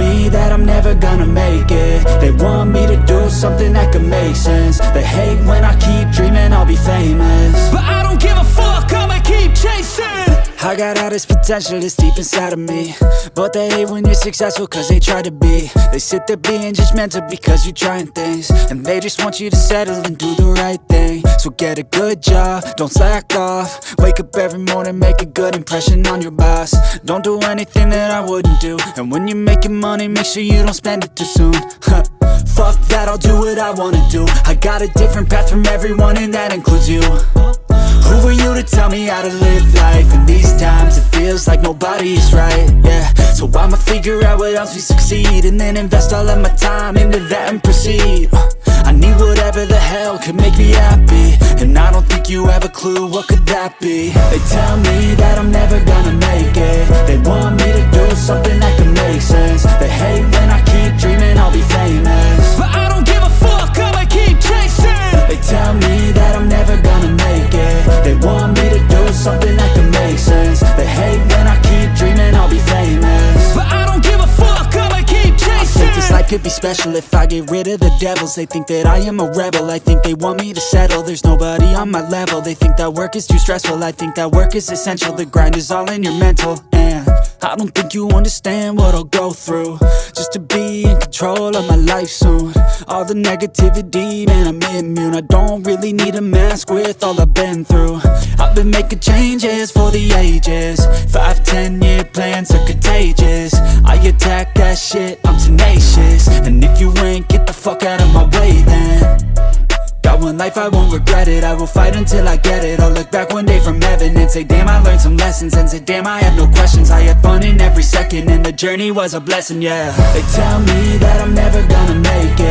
me that I'm never gonna make it. They want me to do something that could make sense. They hate when I keep dreaming I'll be famous, but I don't give a fuck, I'ma keep chasing. I got all this potential that's deep inside of me, but they hate when you're successful cause they try to be. They sit there being judgmental because you're trying things, and they just want you to settle and do the right thing. So get a good job, don't slack off. Wake up every morning, make a good impression on your boss. Don't do anything that I wouldn't do, and when you're making money, make sure you don't spend it too soon. Fuck that, I'll do what I wanna do. I got a different path from everyone and that includes you. Who are you to tell me how to live life? In these times it feels like nobody's right, yeah. So I'ma figure out what else we succeed, and then invest all of my time into that and proceed. I need whatever the hell could make me happy, and I don't think you have a clue what could that be. They tell me that I'm never gonna make it. They want me to do something that can make sense. They hate when I keep dreaming I'll be famous, but I don't give a fuck, I'ma keep chasing. They tell me that I'm never gonna make it. They want me to do something that can make sense. They hate when I keep dreaming I'll be famous, but I don't give a fuck, I'ma keep chasing. I think this life could be special if I get rid of the devils. They think that I am a rebel, I think they want me to settle. There's nobody on my level, they think that work is too stressful. I think that work is essential, the grind is all in your mental. And I don't think you understand what I'll go through just to be in control of my life soon. All the negativity, man, I'm immune. I don't really need a mask with all I've been through. I've been making changes for the ages. 5-10 year plans are contagious. I attack that shit, I'm tenacious. And if you ain't, get the fuck out of my way then. Got one life, I won't regret it. I will fight until I get it. I'll look back one day from heaven and say, damn, I learned some lessons. And say, damn, I had no questions. I had fun in every second, and the journey was a blessing, yeah. They tell me that I'm never gonna make it.